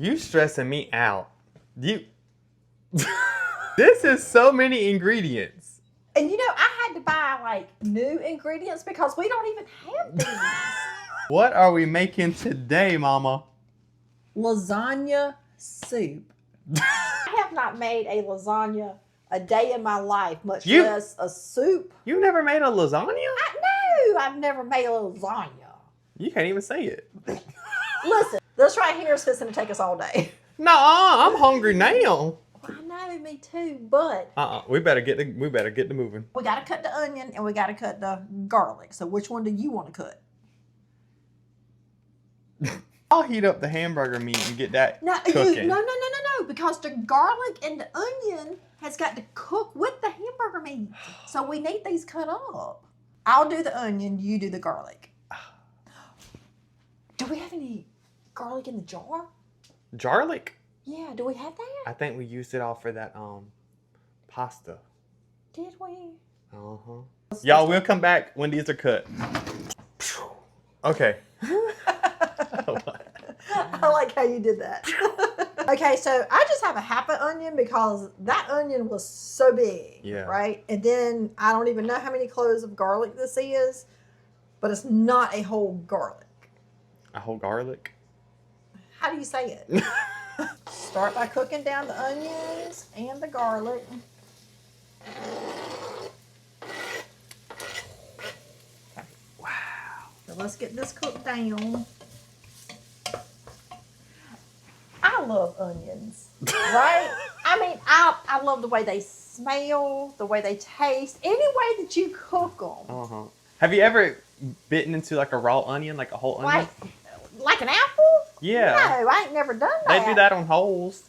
You stressing me out. You. This is so many ingredients. And you know, I had to buy like new ingredients because we don't even have these. What are we making today, Mama? Lasagna soup. I have not made a lasagna a day in my life, much less a soup. You never made a lasagna? No, I've never made a lasagna. You can't even say it. Listen, this right here is fixing to take us all day. No, I'm hungry now. I know, me too, but We better get to moving. we gotta cut the onion and we gotta cut the garlic. So which one do you want to cut? I'll heat up the hamburger meat and get that cooking. No, because the garlic and the onion has got to cook with the hamburger meat. So we need these cut up. I'll do the onion, you do the garlic. Do we have any garlic in the jar? Garlic? Yeah, do we have that? I think we used it all for that pasta. Did we? Uh-huh. Y'all, we'll come back when these are cut. Okay. I like how you did that. Okay, so I just have a half an onion because that onion was so big, right? And then I don't even know how many cloves of garlic this is, but it's not a whole garlic. A whole garlic? How do you say it? Start by cooking down the onions and the garlic. Okay. Wow. So let's get this cooked down. I love onions, right? I mean, I love the way they smell, the way they taste, any way that you cook them. Uh-huh. Have you ever bitten into like a raw onion, like a whole onion? Like an apple? Yeah. No, I ain't never done that. They do that on Holes.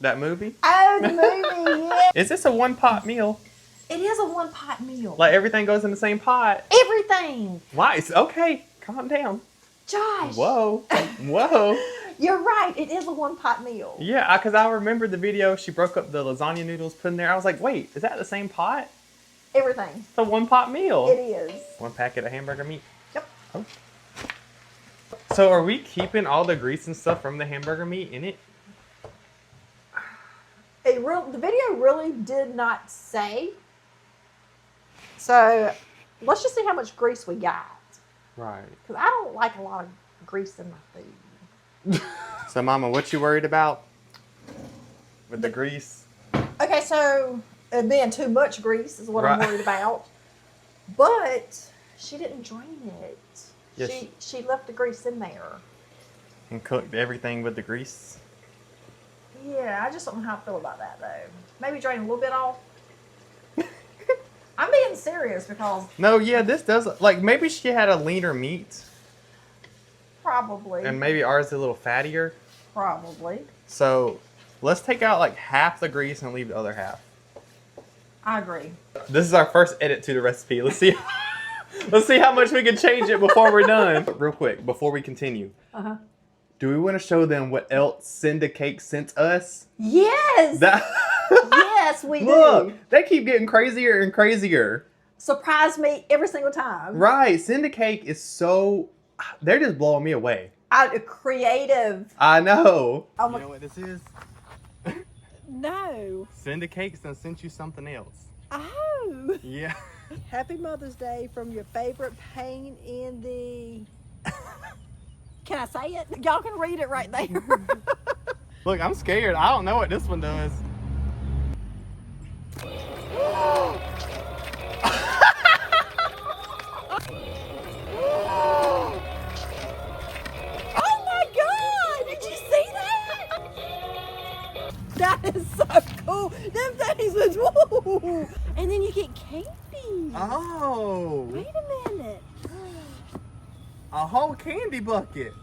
That movie? Oh, the movie, yeah. Is this a one-pot meal? It is a one-pot meal. Like everything goes in the same pot? Everything. Why? Okay, calm down. Josh. Whoa. Whoa. You're right. It is a one-pot meal. Yeah, because I remember the video. She broke up the lasagna noodles, put in there. I was like, wait, is that the same pot? Everything. It's a one-pot meal. It is. One packet of hamburger meat? Yep. Oh. So are we keeping all the grease and stuff from the hamburger meat in it? The video really did not say. So let's just see how much grease we got. Right. Because I don't like a lot of grease in my food. So, Mama, what you worried about with the grease? Okay, so it being too much grease is what I'm worried about. But she didn't drain it. Yes. She left the grease in there. And cooked everything with the grease? Yeah, I just don't know how I feel about that, though. Maybe drain a little bit off. I'm being serious because... No, yeah, this does... Like, maybe she had a leaner meat. Probably. And maybe ours is a little fattier. Probably. So, let's take out, like, half the grease and leave the other half. I agree. This is our first edit to the recipe. Let's see... Let's see how much we can change it before we're done. But real quick, before we continue. Uh-huh. Do we want to show them what else Cinda Cake sent us? Yes! Yes, we do. Look, they keep getting crazier and crazier. Surprise me every single time. Right. Cinda Cake is so... They're just blowing me away. Creative. I know. Oh, you know what this is? No. Cinda Cake's done sent you something else. Oh. Yeah. Happy Mother's Day from your favorite pain in the... Can I say it? Y'all can read it right there. Look, I'm scared. I don't know what this one does. Oh my God! Did you see that? That is so cool. Them things was woo. And then you get candy. Oh. Wait a minute. A whole candy bucket.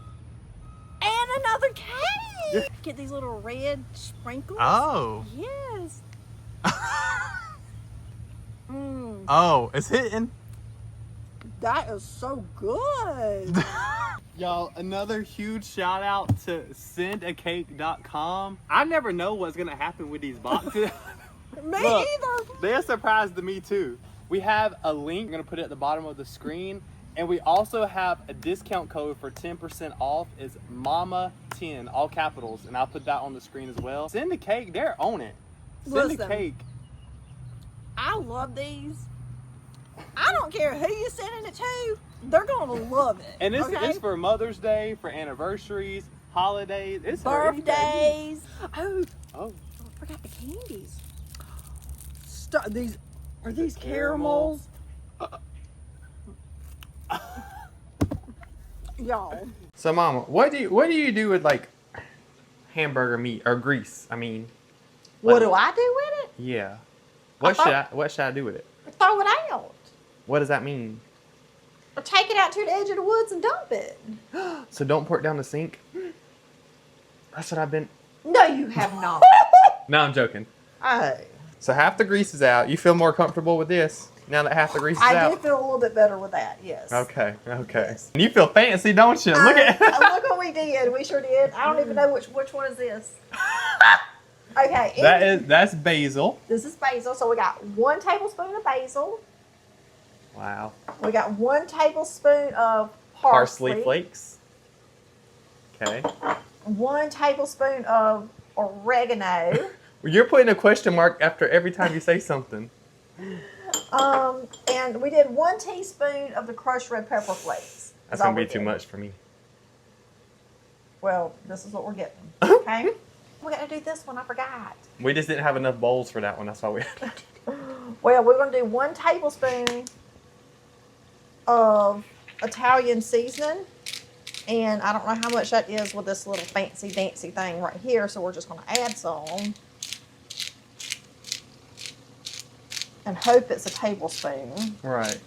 And another cake. Get these little red sprinkles. Oh. Yes. Oh, it's hitting. That is so good. Y'all, another huge shout out to sendacake.com. I never know what's going to happen with these boxes. Me Look, either. They're a surprise to me too. We have a link. I'm going to put it at the bottom of the screen. And we also have a discount code for 10% off. It's Mama 10, all capitals, and I'll put that on the screen as well. Send a Cake, they're on it. Send Listen, a Cake. I love these. I don't care who you're sending it to, they're gonna love it. And it's, okay? it's for Mother's Day, for anniversaries, holidays, it's for anything. Birthdays. Oh, Oh, I forgot the candies. These are these caramels. Y'all. So, Mama, what do you do with like hamburger meat or grease? I mean, What do I do with it? yeah. I What should I do with it? Throw it out. What does that mean? Or take it out to the edge of the woods and dump it. So don't pour it down the sink. That's what I've been. No, you have not. No, I'm joking. Oh. So half the grease is out. You feel more comfortable with this now that half the grease is I out? do feel a little bit better with that, yes. Okay. Yes. And you feel fancy, don't you? Look at. Look what we did. We sure did. I don't even know which one is this. Okay. That's basil. This is basil. So we got 1 tablespoon of basil. Wow. We got 1 tablespoon of Parsley flakes. Okay. 1 tablespoon of oregano. You're putting a question mark after every time you say something. And we did 1 teaspoon of the crushed red pepper flakes. That's gonna be too much for me. Well, this is what we're getting. Okay. We got to do this one. I forgot. We just didn't have enough bowls for that one. That's why we had to. Well, we're going to do 1 tablespoon of Italian seasoning. And I don't know how much that is with this little fancy dancy thing right here. So we're just going to add some. And hope it's a tablespoon. Right.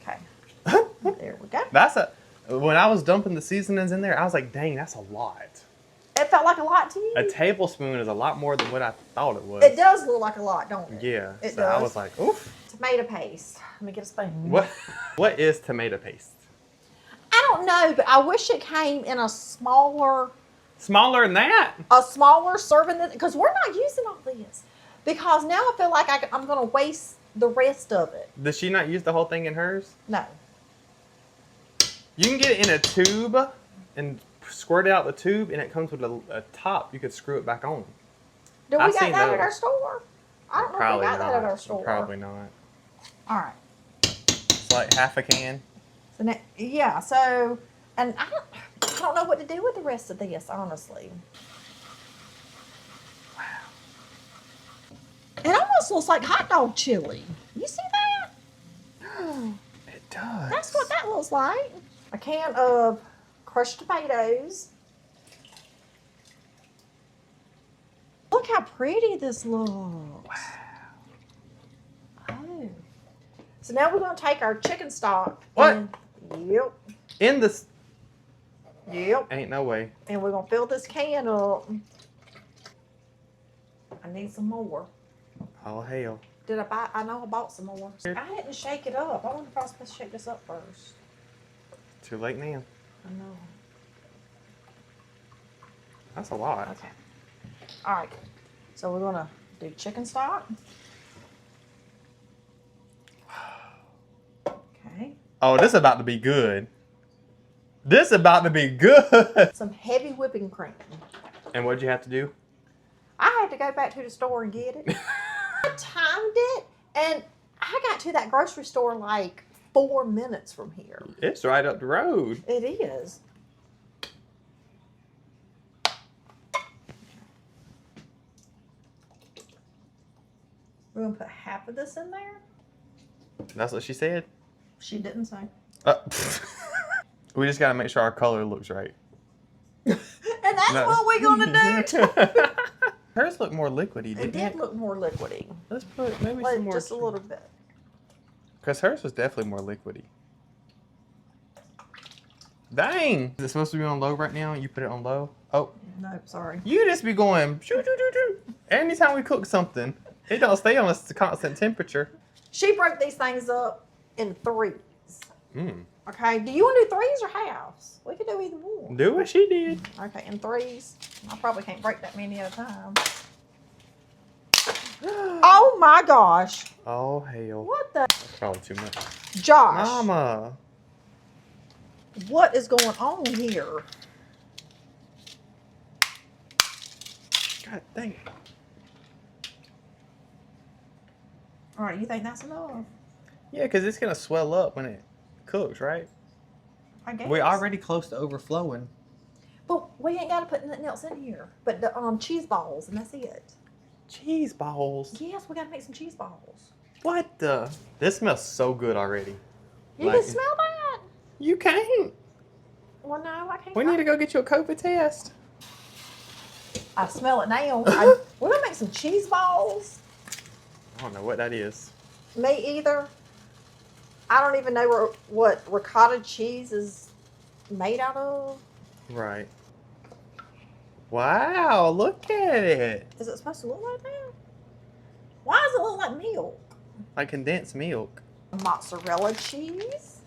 Okay. There we go. When I was dumping the seasonings in there, I was like, dang, that's a lot. It felt like a lot to you? A tablespoon is a lot more than what I thought it was. It does look like a lot, don't it? Yeah. It so does. I was like, oof. Tomato paste. Let me get a spoon. What is tomato paste? I don't know, but I wish it came in a smaller Smaller than that? A smaller serving, because we're not using all this. Because now I feel like I'm going to waste the rest of it. Does she not use the whole thing in hers? No. You can get it in a tube and squirt it out the tube, and it comes with a top. You could screw it back on. Do we I've got seen that at those. our store? I don't know Probably if we got not. that at our store. Probably not. All right. It's like half a can. So now, yeah, so, and I don't know what to do with the rest of this, honestly. Wow. It almost looks like hot dog chili. You see that? It does. That's what that looks like. A can of crushed tomatoes. Look how pretty this looks. Wow. Oh. So now we're going to take our chicken stock. What? Yep. In this. Yep. Ain't no way. And we're going to fill this can up. I need some more. Oh, hell. Did I buy? I know I bought some more. I didn't shake it up. I wonder if I was supposed to shake this up first. Too late now. I know. That's a lot. Okay. All right. So we're going to do chicken stock. Okay. Oh, this is about to be good. This is about to be good. Some heavy whipping cream. And what'd you have to do? I had to go back to the store and get it. I timed it, and I got to that grocery store in like 4 minutes from here. It's right up the road. It is. We're going to put half of this in there. That's what she said? She didn't say. We just got to make sure our color looks right. And that's what we're going to do. Hers looked more liquidy, It didn't did look more liquidy. Let's put maybe Like, some more. just a little bit. Because hers was definitely more liquidy. Dang! Is it supposed to be on low right now? You put it on low? Oh. No, sorry. You just be going, shoo, shoo, shoo, shoo. Anytime we cook something, it don't stay on a constant temperature. She broke these things up in threes. Mm. Okay, do you want to do threes or halves? We could do either one. Do what she did. Okay, in threes. I probably can't break that many at a time. Oh my gosh. Oh, hell. What the? That's probably too much. Josh. Mama. What is going on here? God dang it. All right, you think that's enough? Yeah, because it's going to swell up when it cooks, right? I guess. We're already close to overflowing. But we ain't got to put nothing else in here. But the cheese balls, and that's it. Cheese balls? Yes, we got to make some cheese balls. What the? This smells so good already. You can smell that? You can't. Well, no, I can't. We need to go get you a COVID test. I smell it now. We're going to make some cheese balls. I don't know what that is. Me either. I don't even know what ricotta cheese is made out of. Right. Wow, look at it. Is it supposed to look like that? Why does it look like milk? Like condensed milk. Mozzarella cheese.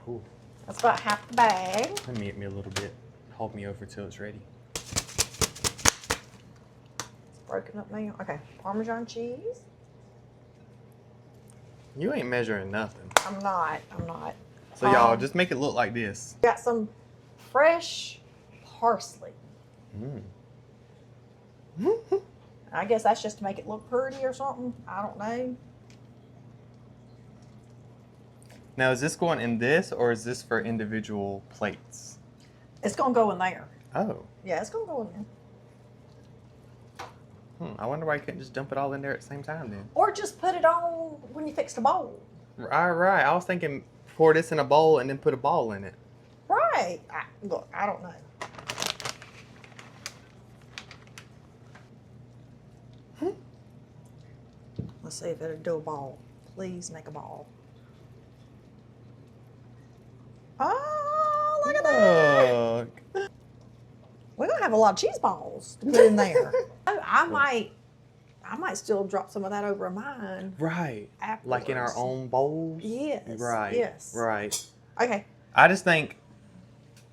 Ooh. That's about half the bag. Let me get me a little bit. Hold me over till it's ready. It's broken up now. Okay, Parmesan cheese. You ain't measuring nothing. I'm not. So y'all, just make it look like this. Got some fresh parsley. I guess that's just to make it look pretty or something. I don't know. Now, is this going in this, or is this for individual plates? It's going to go in there. Oh. Yeah, it's going to go in there. I wonder why you couldn't just dump it all in there at the same time then. Or just put it on when you fix the bowl. Right. I was thinking pour this in a bowl and then put a ball in it. Right. Look, I don't know. Let's see if it'll do a ball. Please make a ball. Oh, look at that. Look. We're going to have a lot of cheese balls to put in there. I might still drop some of that over mine. Right. Afterwards. Like in our own bowls? Yes. Right. Yes. Right. Okay. I just think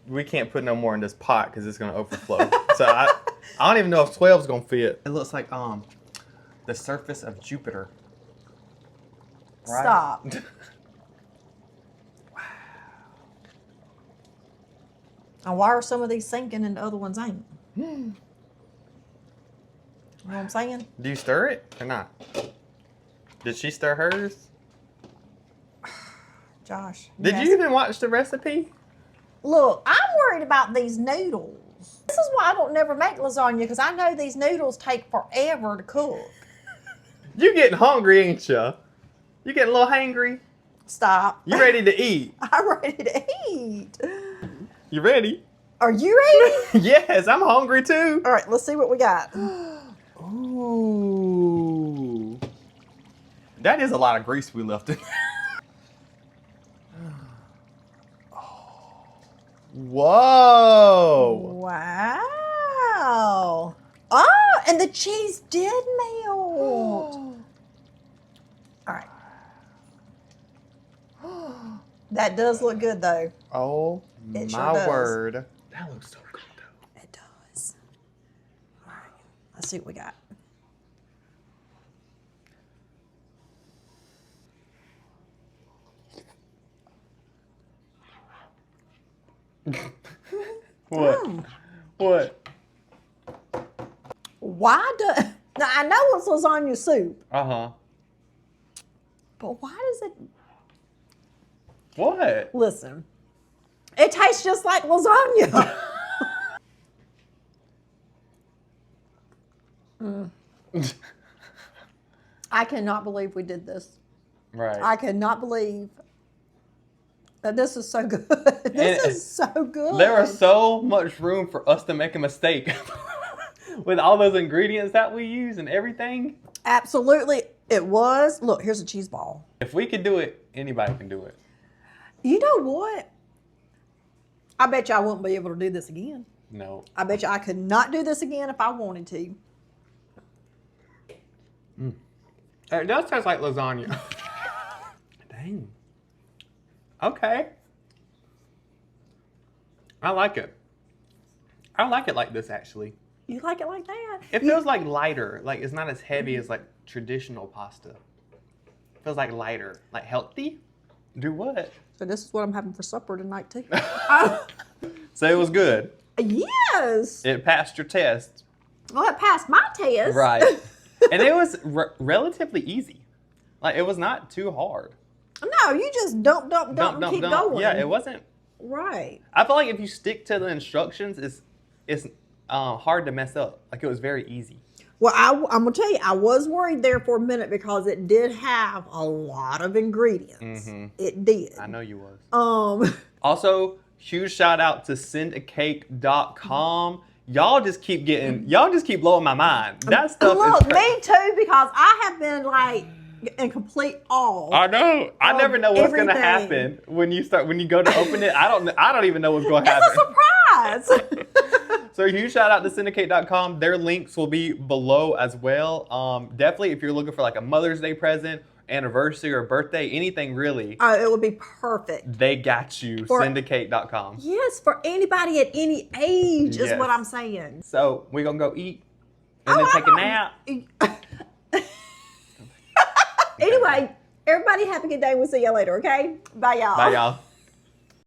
we can't put no more in this pot because it's going to overflow. So I don't even know if 12 is going to fit. It looks like the surface of Jupiter. Right? Stop. Wow. And why are some of these sinking and the other ones ain't? You know what I'm saying? Do you stir it or not? Did she stir hers? Josh. Did you even watch the recipe? Look, I'm worried about these noodles. This is why I don't never make lasagna, because I know these noodles take forever to cook. You getting hungry, ain't ya? You getting a little hangry? Stop. You ready to eat? I'm ready to eat. You ready? Are you ready? Yes, I'm hungry too. All right, let's see what we got. Ooh. That is a lot of grease we left in there. Whoa. Wow. Oh, and the cheese did melt. All right. That does look good, though. Oh, It sure my does. word. That looks so good, though. It does. All right. Let's see what we got. What? What? Why do... Now, I know it's lasagna soup, Uh-huh. but why does it... What? Listen, it tastes just like lasagna. I cannot believe we did this. Right. I cannot believe that this is so good. This is so good. There was so much room for us to make a mistake with all those ingredients that we use and everything. Absolutely, it was. Look, here's a cheese ball. If we could do it, anybody can do it. You know what? I bet you I wouldn't be able to do this again. No. I bet you I could not do this again if I wanted to. It does taste like lasagna. Dang. Okay. I like it. I like it like this, actually. You like it like that? It feels like lighter. Like it's not as heavy as like traditional pasta. It feels like lighter. Like healthy? Do what? So this is what I'm having for supper tonight too. So it was good. Yes. It passed your test. Well, it passed my test. Right. And it was relatively easy. Like, it was not too hard. No, you just dump, and keep going. Yeah, it wasn't. Right. I feel like if you stick to the instructions, it's hard to mess up. Like, it was very easy. Well, I'm going to tell you, I was worried there for a minute because it did have a lot of ingredients. Mm-hmm. It did. I know you was. Also, huge shout out to sendacake.com. Y'all just keep blowing my mind. That stuff Look, is me too, because I have been like in complete awe. I know. I never know what's gonna happen when you go to open it. I don't even know what's gonna happen. It's a surprise. So huge shout out to syndicate.com. Their links will be below as well. Definitely if you're looking for like a Mother's Day present, anniversary or birthday, anything really. Oh, it would be perfect. They got you. Syndicate.com. Yes, for anybody at any age is what I'm saying. So we're gonna go eat and then take a nap. Anyway, everybody have a good day. We'll see you later, okay? Bye, y'all. Bye, y'all.